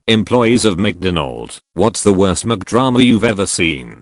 Employees of McDonald's, what's the worst McDrama you've ever seen?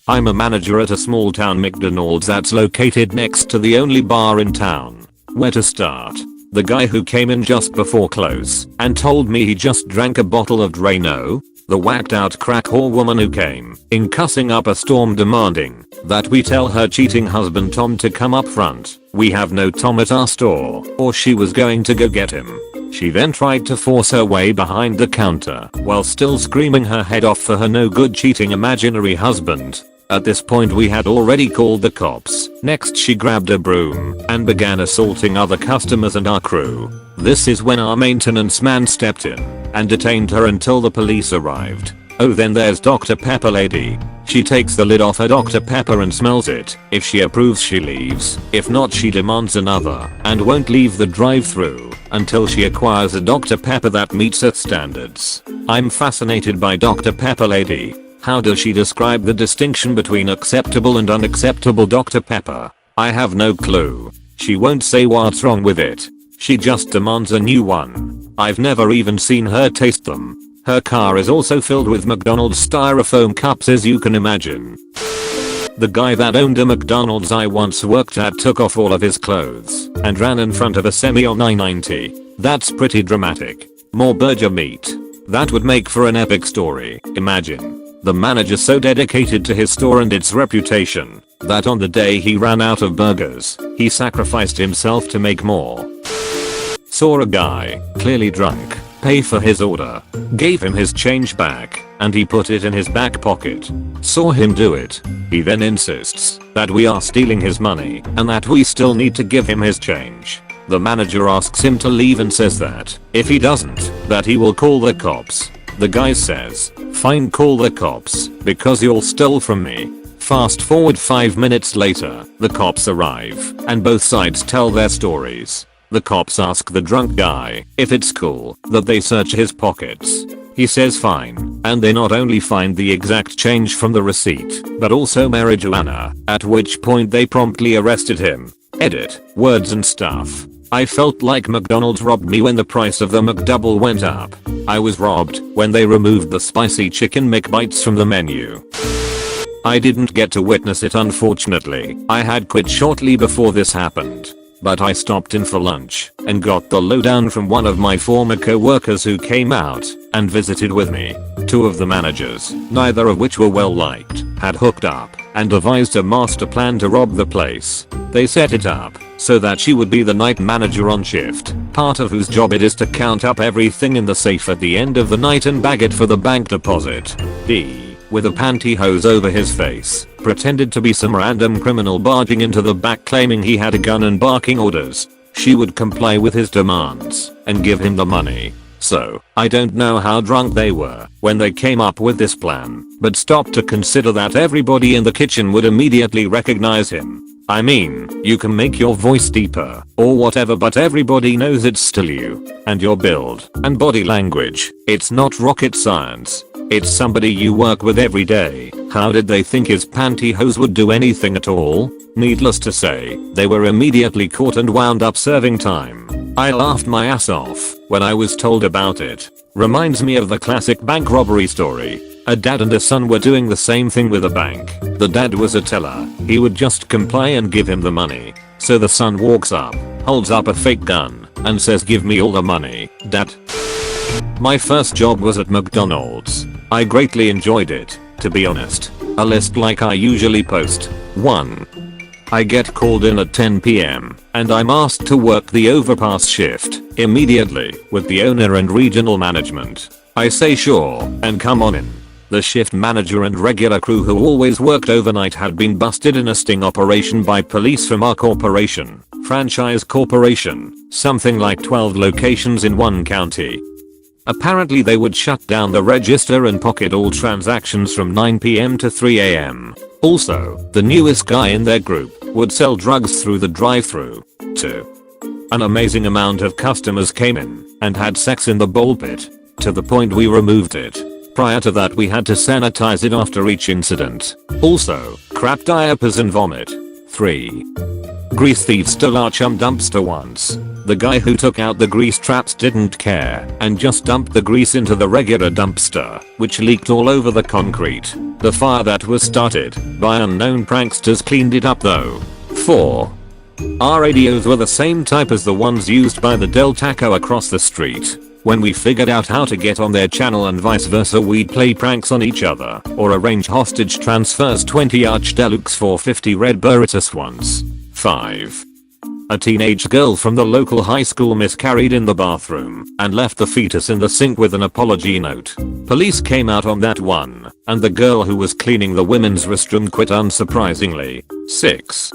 I'm a manager at a small town McDonald's that's located next to the only bar in town. Where to start? The guy who came in just before close and told me he just drank a bottle of Drano. The whacked out crack whore woman who came in cussing up a storm demanding that we tell her cheating husband Tom to come up front. We have no Tom at our store, or she was going to go get him. She then tried to force her way behind the counter while still screaming her head off for her no good cheating imaginary husband. At this point we had already called the cops. Next she grabbed a broom and began assaulting other customers and our crew. This is when our maintenance man stepped in and detained her until the police arrived. Oh, then there's Dr. Pepper lady. She takes the lid off her Dr. Pepper and smells it. If she approves she leaves. If not she demands another and won't leave the drive-thru until she acquires a Dr. Pepper that meets her standards. I'm fascinated by Dr. Pepper lady. How does she describe the distinction between acceptable and unacceptable Dr. Pepper? I have no clue. She won't say what's wrong with it. She just demands a new one. I've never even seen her taste them. Her car is also filled with McDonald's styrofoam cups, as you can imagine. The guy that owned a McDonald's I once worked at took off all of his clothes and ran in front of a semi on I-90. That's pretty dramatic. More burger meat. That would make for an epic story. Imagine. The manager so dedicated to his store and its reputation that on the day he ran out of burgers, he sacrificed himself to make more. Saw a guy, clearly drunk, pay for his order, gave him his change back, and he put it in his back pocket. Saw him do it. He then insists that we are stealing his money and that we still need to give him his change. The manager asks him to leave and says that if he doesn't, that he will call the cops. The guy says, fine, call the cops because you'll steal from me. Fast forward 5 minutes later, the cops arrive and both sides tell their stories. The cops ask the drunk guy if it's cool that they search his pockets. He says fine, and they not only find the exact change from the receipt, but also marijuana, at which point they promptly arrested him. Edit, words and stuff. I felt like McDonald's robbed me when the price of the McDouble went up. I was robbed when they removed the spicy chicken McBites from the menu. I didn't get to witness it, unfortunately. I had quit shortly before this happened. But I stopped in for lunch and got the lowdown from one of my former co-workers who came out and visited with me. Two of the managers, neither of which were well liked, had hooked up and devised a master plan to rob the place. They set it up so that she would be the night manager on shift, part of whose job it is to count up everything in the safe at the end of the night and bag it for the bank deposit. D, with a pantyhose over his face, pretended to be some random criminal barging into the back claiming he had a gun and barking orders. She would comply with his demands and give him the money. So, I don't know how drunk they were when they came up with this plan, but stopped to consider that everybody in the kitchen would immediately recognize him. I mean, you can make your voice deeper or whatever, but everybody knows it's still you. And your build and body language. It's not rocket science. It's somebody you work with every day. How did they think his pantyhose would do anything at all? Needless to say, they were immediately caught and wound up serving time. I laughed my ass off when I was told about it. Reminds me of the classic bank robbery story. A dad and a son were doing the same thing with a bank. The dad was a teller. He would just comply and give him the money. So the son walks up, holds up a fake gun, and says, "Give me all the money, Dad." My first job was at McDonald's. I greatly enjoyed it, to be honest. A list like I usually post. 1. I get called in at 10 PM and I'm asked to work the overpass shift immediately with the owner and regional management. I say sure and come on in. The shift manager and regular crew who always worked overnight had been busted in a sting operation by police from our corporation, franchise corporation, something like 12 locations in one county. Apparently they would shut down the register and pocket all transactions from 9 PM to 3 AM. Also, the newest guy in their group would sell drugs through the drive-thru, too. An amazing amount of customers came in and had sex in the bowl pit, to the point we removed it. Prior to that we had to sanitize it after each incident. Also, crap diapers and vomit. 3. Grease thieves stole our chum dumpster once. The guy who took out the grease traps didn't care and just dumped the grease into the regular dumpster, which leaked all over the concrete. The fire that was started by unknown pranksters cleaned it up though. 4. Our radios were the same type as the ones used by the Del Taco across the street. When we figured out how to get on their channel and vice versa, we'd play pranks on each other or arrange hostage transfers. 20 Arch Deluxe 450 Red Burritus once. 5. A teenage girl from the local high school miscarried in the bathroom and left the fetus in the sink with an apology note. Police came out on that one, and the girl who was cleaning the women's restroom quit unsurprisingly. 6.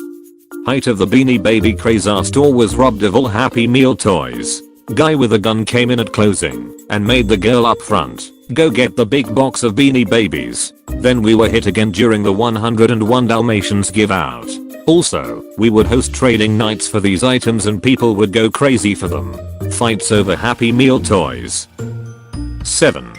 Height of the Beanie Baby craze. Our store was robbed of all Happy Meal toys. Guy with a gun came in at closing and made the girl up front go get the big box of Beanie Babies. Then we were hit again during the 101 Dalmatians give out. Also, we would host trading nights for these items and people would go crazy for them. Fights over Happy Meal toys. 7.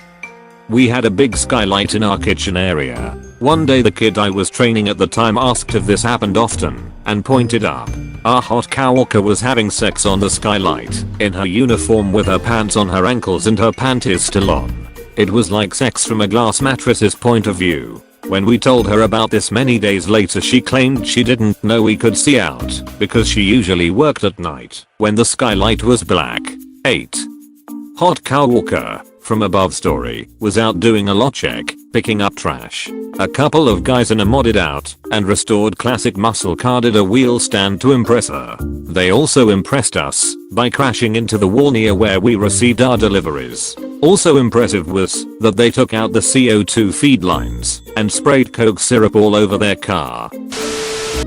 We had a big skylight in our kitchen area. One day the kid I was training at the time asked if this happened often and pointed up. Our hot coworker was having sex on the skylight in her uniform with her pants on her ankles and her panties still on. It was like sex from a glass mattress's point of view. When we told her about this many days later, she claimed she didn't know we could see out because she usually worked at night when the skylight was black. 8. Hot coworker from above story was out doing a lot check, picking up trash. A couple of guys in a modded out and restored classic muscle car did a wheel stand to impress her. They also impressed us by crashing into the wall near where we received our deliveries. Also impressive was that they took out the CO2 feed lines and sprayed Coke syrup all over their car.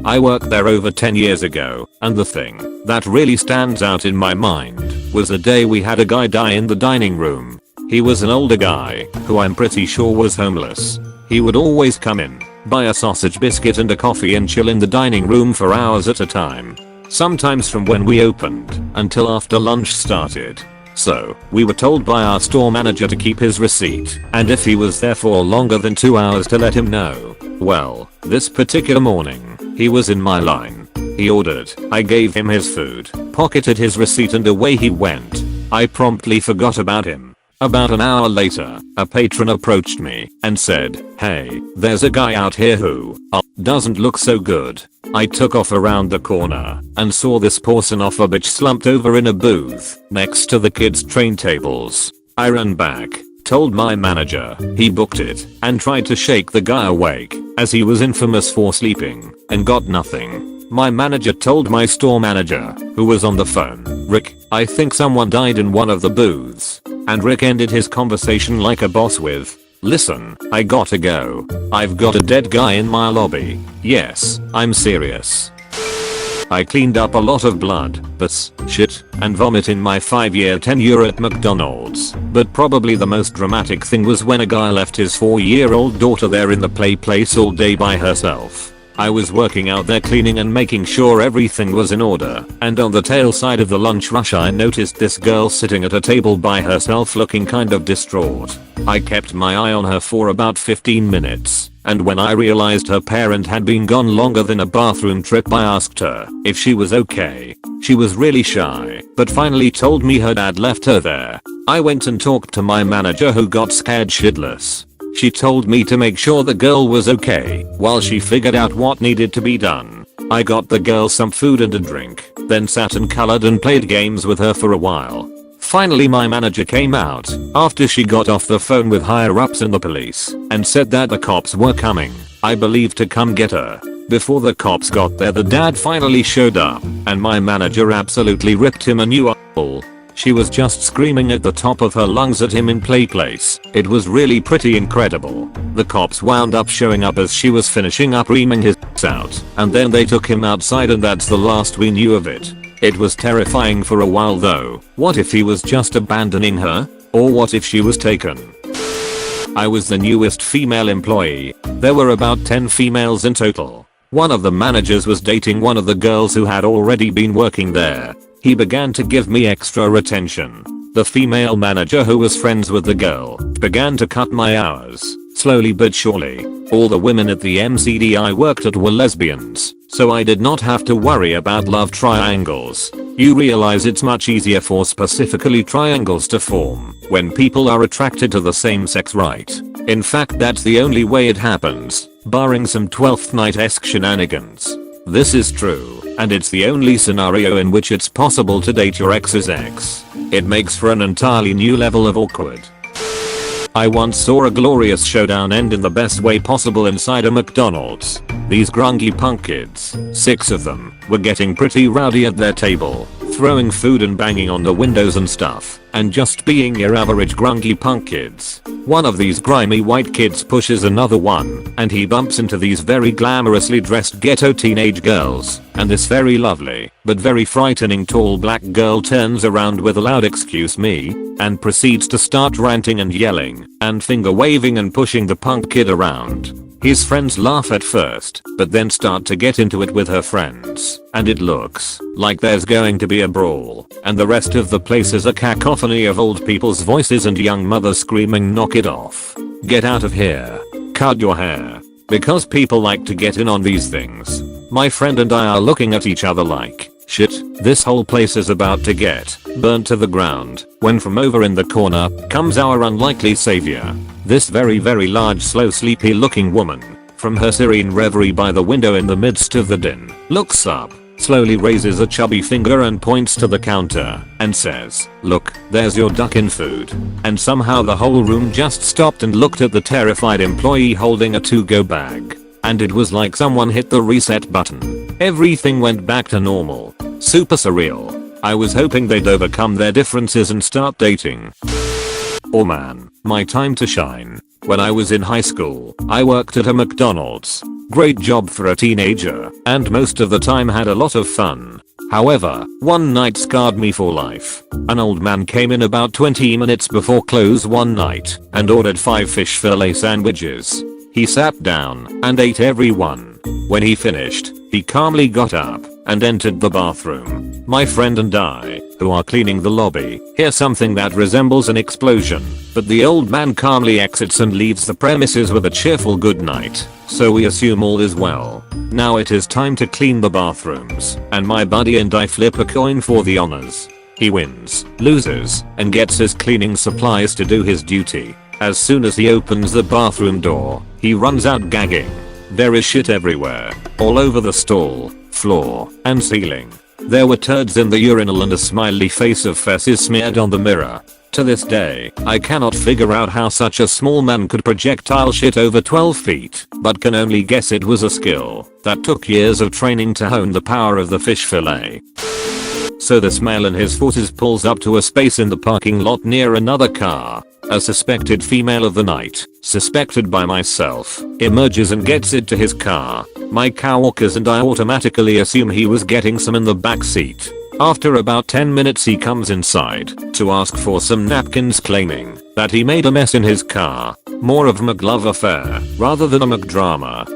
I worked there over 10 years ago, and the thing that really stands out in my mind was the day we had a guy die in the dining room. He was an older guy who I'm pretty sure was homeless. He would always come in, buy a sausage biscuit and a coffee and chill in the dining room for hours at a time. Sometimes from when we opened until after lunch started. So, we were told by our store manager to keep his receipt, and if he was there for longer than 2 hours to let him know. Well, this particular morning, he was in my line. He ordered, I gave him his food, pocketed his receipt and away he went. I promptly forgot about him. About an hour later, a patron approached me and said, hey, there's a guy out here who doesn't look so good. I took off around the corner and saw this poor son of a bitch slumped over in a booth next to the kids' train tables. I ran back, told my manager, he booked it, and tried to shake the guy awake as he was infamous for sleeping and got nothing. My manager told my store manager, who was on the phone, Rick, I think someone died in one of the booths. And Rick ended his conversation like a boss with, listen, I gotta go. I've got a dead guy in my lobby. Yes, I'm serious. I cleaned up a lot of blood, pus, shit, and vomit in my 5-year tenure at McDonald's, but probably the most dramatic thing was when a guy left his 4-year-old daughter there in the play place all day by herself. I was working out there cleaning and making sure everything was in order, and on the tail side of the lunch rush I noticed this girl sitting at a table by herself looking kind of distraught. I kept my eye on her for about 15 minutes, and when I realized her parent had been gone longer than a bathroom trip I asked her if she was okay. She was really shy, but finally told me her dad left her there. I went and talked to my manager who got scared shitless. She told me to make sure the girl was okay while she figured out what needed to be done. I got the girl some food and a drink, then sat and colored and played games with her for a while. Finally my manager came out after she got off the phone with higher ups in the police and said that the cops were coming, I believe to come get her. Before the cops got there the dad finally showed up and my manager absolutely ripped him a new asshole. She was just screaming at the top of her lungs at him in play place. It was really pretty incredible. The cops wound up showing up as she was finishing up reaming his out, and then they took him outside and that's the last we knew of it. It was terrifying for a while though. What if he was just abandoning her? Or what if she was taken? I was the newest female employee. There were about 10 females in total. One of the managers was dating one of the girls who had already been working there. He began to give me extra attention. The female manager who was friends with the girl began to cut my hours, slowly but surely. All the women at the MCD I worked at were lesbians. so I did not have to worry about love triangles. You realize it's much easier for specifically triangles to form when people are attracted to the same sex, right? In fact, that's the only way it happens, barring some 12th night-esque shenanigans. This is true, and it's the only scenario in which it's possible to date your ex's ex. It makes for an entirely new level of awkward. I once saw a glorious showdown end in the best way possible inside a McDonald's. These grungy punk kids, 6 of them, were getting pretty rowdy at their table, throwing food and banging on the windows and stuff, and just being your average grungy punk kids. One of these grimy white kids pushes another one, and he bumps into these very glamorously dressed ghetto teenage girls, and this very lovely, but very frightening tall black girl turns around with a loud "excuse me," and proceeds to start ranting and yelling, and finger waving and pushing the punk kid around. His friends laugh at first, but then start to get into it with her friends, and it looks like there's going to be a brawl, and the rest of the place is a cacophony of old people's voices and young mothers screaming, "Knock it off. Get out of here. Cut your hair." Because people like to get in on these things. My friend and I are looking at each other like, shit, this whole place is about to get burnt to the ground, when from over in the corner comes our unlikely savior. This very large, slow, sleepy looking woman, from her serene reverie by the window in the midst of the din, looks up, slowly raises a chubby finger and points to the counter, and says, "Look, there's your duck-in food." And somehow the whole room just stopped and looked at the terrified employee holding a to-go bag. And it was like someone hit the reset button. Everything went back to normal. Super surreal. I was hoping they'd overcome their differences and start dating. Oh man, my time to shine. When I was in high school, I worked at a McDonald's. Great job for a teenager, and most of the time had a lot of fun. However, one night scarred me for life. An old man came in about 20 minutes before close one night and ordered 5 fish fillet sandwiches. He sat down and ate every one. When he finished, he calmly got up and entered the bathroom. My friend and I, who are cleaning the lobby, hear something that resembles an explosion, but the old man calmly exits and leaves the premises with a cheerful good night, so we assume all is well. Now it is time to clean the bathrooms, and my buddy and I flip a coin for the honors. He wins, loses, and gets his cleaning supplies to do his duty. As soon as he opens the bathroom door, he runs out gagging. There is shit everywhere, all over the stall, floor, and ceiling. There were turds in the urinal and a smiley face of feces smeared on the mirror. To this day, I cannot figure out how such a small man could projectile shit over 12 feet, but can only guess it was a skill that took years of training to hone the power of the fish fillet. So this male in his 40s pulls up to a space in the parking lot near another car. A suspected female of the night, suspected by myself, emerges and gets into his car. My coworkers and I automatically assume he was getting some in the back seat. After about 10 minutes he comes inside to ask for some napkins, claiming that he made a mess in his car. More of a McLove affair rather than a McDrama.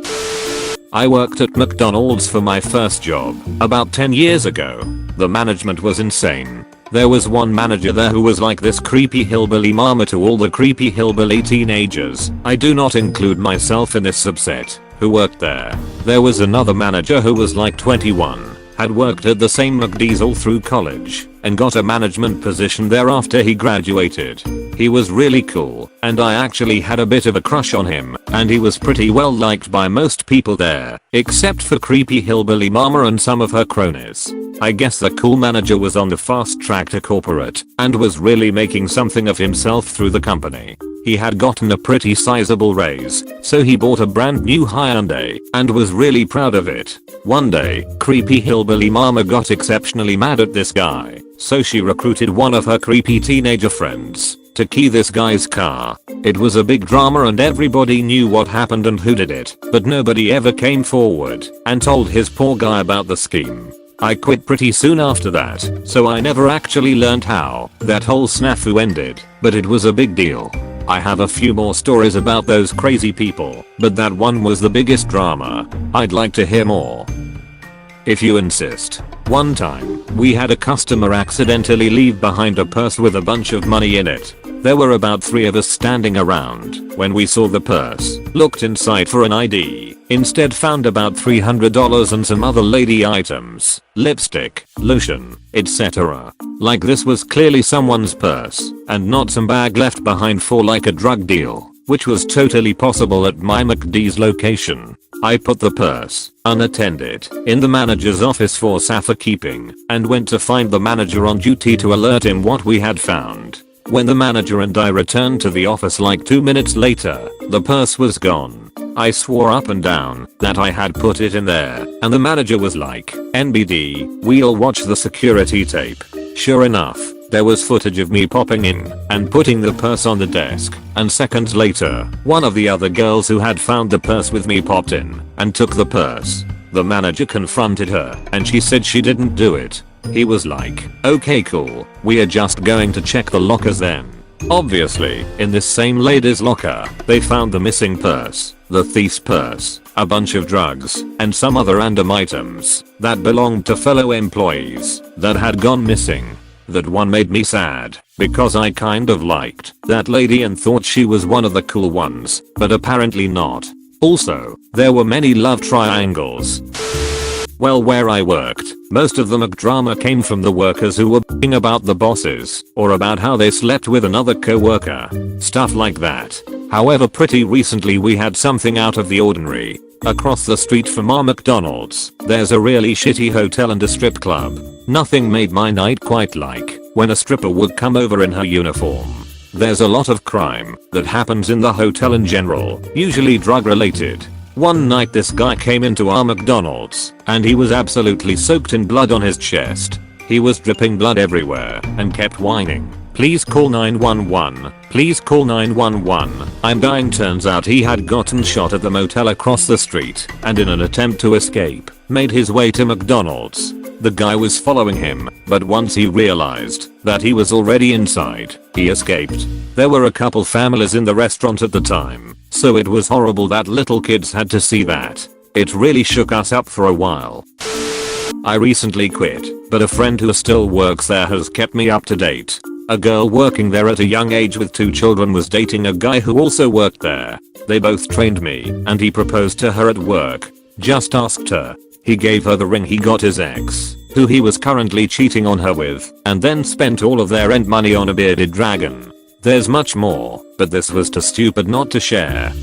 I worked at McDonald's for my first job about 10 years ago. The management was insane. There was one manager there who was like this creepy hillbilly mama to all the creepy hillbilly teenagers, I do not include myself in this subset, who worked there. There was another manager who was like 21, had worked at the same McD's all through college, and got a management position there after he graduated. He was really cool, and I actually had a bit of a crush on him, and he was pretty well liked by most people there, except for creepy hillbilly mama and some of her cronies. I guess the cool manager was on the fast track to corporate, and was really making something of himself through the company. He had gotten a pretty sizable raise, so he bought a brand new Hyundai, and was really proud of it. One day, creepy hillbilly mama got exceptionally mad at this guy, so she recruited one of her creepy teenager friends to key this guy's car. It was a big drama and everybody knew what happened and who did it, but nobody ever came forward and told his poor guy about the scheme. I quit pretty soon after that, so I never actually learned how that whole snafu ended, but it was a big deal. I have a few more stories about those crazy people, but that one was the biggest drama. I'd like to hear more. if you insist. One time, we had a customer accidentally leave behind a purse with a bunch of money in it. There were about 3 of us standing around when we saw the purse, looked inside for an ID, instead found about $300 and some other lady items, lipstick, lotion, etc. Like this was clearly someone's purse and not some bag left behind for like a drug deal, which was totally possible at my McD's location. I put the purse, unattended, in the manager's office for safekeeping and went to find the manager on duty to alert him what we had found. When the manager and I returned to the office like 2 minutes later, the purse was gone. I swore up and down that I had put it in there, and the manager was like, NBD, we'll watch the security tape. Sure enough, there was footage of me popping in and putting the purse on the desk, and seconds later, one of the other girls who had found the purse with me popped in and took the purse. The manager confronted her and she said she didn't do it. He was like, okay cool, we are just going to check the lockers then. Obviously, in this same lady's locker, they found the missing purse, the thief's purse, a bunch of drugs, and some other random items that belonged to fellow employees that had gone missing. That one made me sad, because I kind of liked that lady and thought she was one of the cool ones, but apparently not. Also, there were many love triangles. Well, where I worked, most of the McDrama came from the workers who were b***ing about the bosses, or about how they slept with another co-worker. Stuff like that. However, pretty recently we had something out of the ordinary. Across the street from our McDonald's, there's a really shitty hotel and a strip club. Nothing made my night quite like when a stripper would come over in her uniform. There's a lot of crime that happens in the hotel in general, usually drug related. One night this guy came into our McDonald's and he was absolutely soaked in blood on his chest. He was dripping blood everywhere and kept whining, "Please call 911, please call 911, I'm dying." Turns out he had gotten shot at the motel across the street and in an attempt to escape, made his way to McDonald's. The guy was following him, but once he realized that he was already inside, he escaped. There were a couple families in the restaurant at the time, so it was horrible that little kids had to see that. It really shook us up for a while. I recently quit, but a friend who still works there has kept me up to date. A girl working there at a young age with 2 children was dating a guy who also worked there. They both trained me, and he proposed to her at work. Just asked her. He gave her the ring he got his ex, who he was currently cheating on her with, and then spent all of their rent money on a bearded dragon. There's much more, but this was too stupid not to share.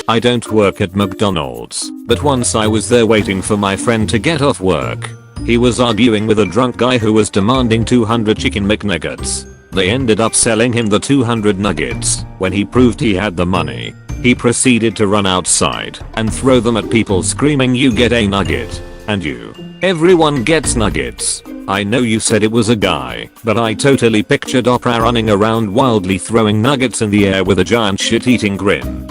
I don't work at McDonald's, but once I was there waiting for my friend to get off work. He was arguing with a drunk guy who was demanding 200 chicken McNuggets. They ended up selling him the 200 nuggets. When he proved he had the money, he proceeded to run outside and throw them at people screaming, "You get a nugget. And you. Everyone gets nuggets." I know you said it was a guy, but I totally pictured Oprah running around wildly throwing nuggets in the air with a giant shit-eating grin.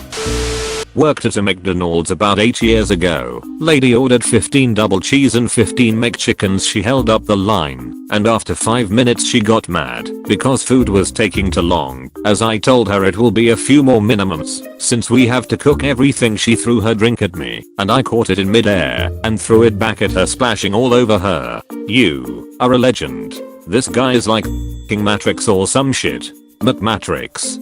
Worked at a McDonald's about 8 years ago. Lady ordered 15 double cheese and 15 McChickens. She held up the line, and after 5 minutes she got mad because food was taking too long. As I told her it will be a few more minimums since we have to cook everything, she threw her drink at me, and I caught it in midair and threw it back at her, splashing all over her. You are a legend. This guy is like King Matrix or some shit. McMatrix.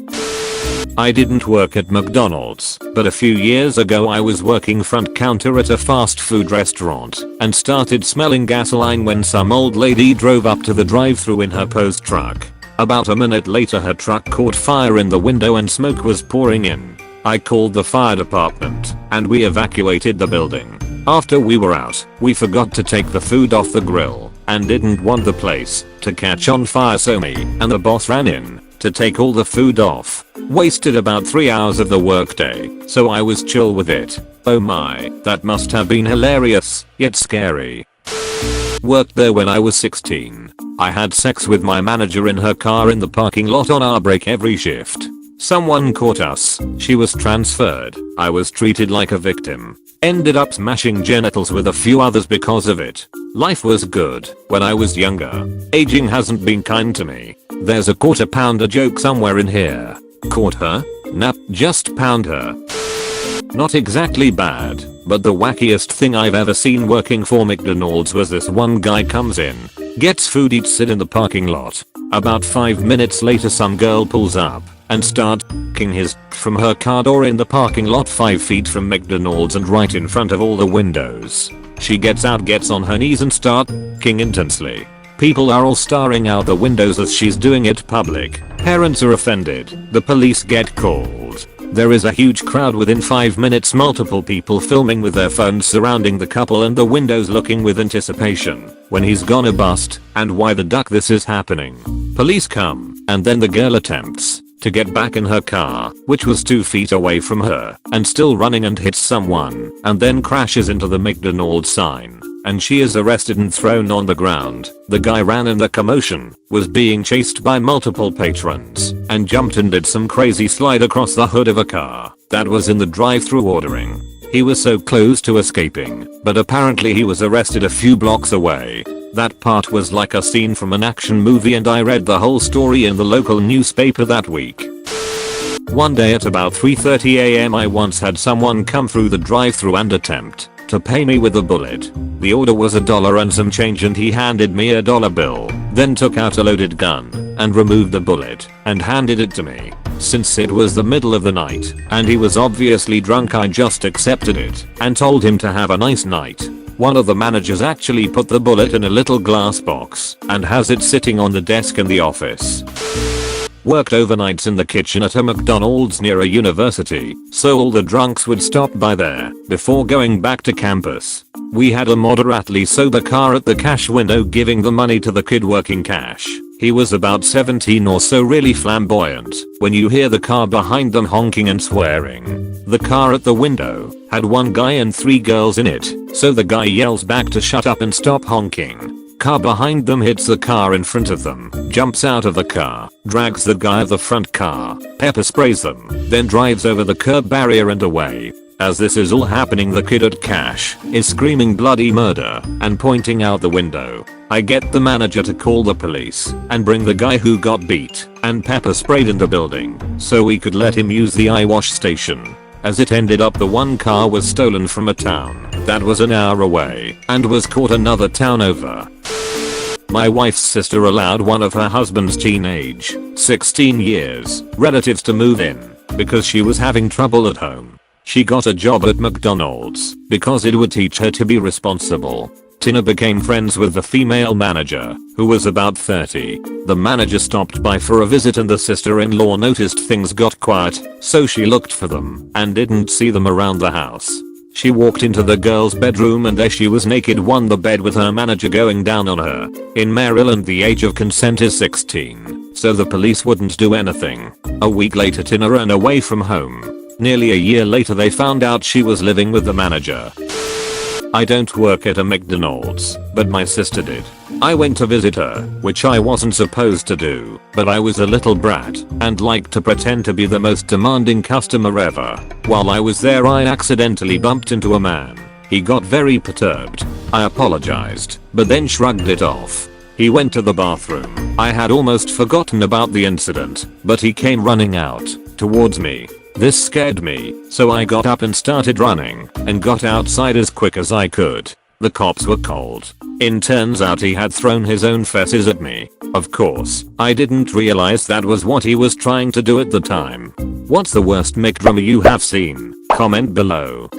I didn't work at McDonald's, but a few years ago I was working front counter at a fast food restaurant and started smelling gasoline when some old lady drove up to the drive-thru in her post truck. About a minute later her truck caught fire in the window and smoke was pouring in. I called the fire department and we evacuated the building. After we were out, we forgot to take the food off the grill and didn't want the place to catch on fire, so me and the boss ran in to take all the food off. Wasted about 3 hours of the workday, so I was chill with it. Oh my, that must have been hilarious, yet scary. Worked there when I was 16. I had sex with my manager in her car in the parking lot on our break every shift. Someone caught us. She was transferred. I was treated like a victim. Ended up smashing genitals with a few others because of it. Life was good when I was younger. Aging hasn't been kind to me. There's a quarter pounder joke somewhere in here. Caught her? Nap, just pound her. Not exactly bad. But the wackiest thing I've ever seen working for McDonald's was this one guy comes in, gets food, eats it in the parking lot. About 5 minutes later some girl pulls up and starts f***ing his from her car door in the parking lot 5 feet from McDonald's and right in front of all the windows. She gets out, gets on her knees and starts f***ing intensely. People are all staring out the windows as she's doing it public. Parents are offended. The police get called. There is a huge crowd within 5 minutes, multiple people filming with their phones surrounding the couple and the windows looking with anticipation. When he's gonna bust, and why the duck this is happening. Police come, and then the girl attempts to get back in her car, which was 2 feet away from her, and still running, and hits someone, and then crashes into the McDonald's sign. And she is arrested and thrown on the ground. The guy ran in the commotion, was being chased by multiple patrons, and jumped and did some crazy slide across the hood of a car that was in the drive-thru ordering. He was so close to escaping, but apparently he was arrested a few blocks away. That part was like a scene from an action movie, and I read the whole story in the local newspaper that week. One day at about 3:30 AM I once had someone come through the drive-thru and attempt to pay me with a bullet. The order was $1 and some change, and he handed me a dollar bill, then took out a loaded gun and removed the bullet and handed it to me. Since it was the middle of the night and he was obviously drunk, I just accepted it and told him to have a nice night. One of the managers actually put the bullet in a little glass box and has it sitting on the desk in the office. Worked overnights in the kitchen at a McDonald's near a university, so all the drunks would stop by there before going back to campus. We had a moderately sober car at the cash window giving the money to the kid working cash. He was about 17 or so, really flamboyant, when you hear the car behind them honking and swearing. The car at the window had one guy and 3 girls in it, so the guy yells back to shut up and stop honking. Car behind them hits the car in front of them, jumps out of the car, drags the guy of the front car, pepper sprays them, then drives over the curb barrier and away. As this is all happening, the kid at cash is screaming bloody murder and pointing out the window. I get the manager to call the police and bring the guy who got beat and pepper sprayed in the building so we could let him use the eye wash station. As it ended up, the one car was stolen from a town that was an hour away and was caught another town over. My wife's sister allowed one of her husband's teenage, 16 years, relatives to move in because she was having trouble at home. She got a job at McDonald's because it would teach her to be responsible. Tina became friends with the female manager, who was about 30. The manager stopped by for a visit and the sister-in-law noticed things got quiet, so she looked for them and didn't see them around the house. She walked into the girl's bedroom and there she was naked on the bed with her manager going down on her. In Maryland the age of consent is 16, so the police wouldn't do anything. A week later Tina ran away from home. Nearly a year later they found out she was living with the manager. I don't work at a McDonald's, but my sister did. I went to visit her, which I wasn't supposed to do, but I was a little brat and liked to pretend to be the most demanding customer ever. While I was there I accidentally bumped into a man. He got very perturbed. I apologized, but then shrugged it off. He went to the bathroom. I had almost forgotten about the incident, but he came running out towards me. This scared me, so I got up and started running and got outside as quick as I could. The cops were called. It turns out he had thrown his own feces at me. Of course, I didn't realize that was what he was trying to do at the time. What's the worst McDrummer you have seen? Comment below.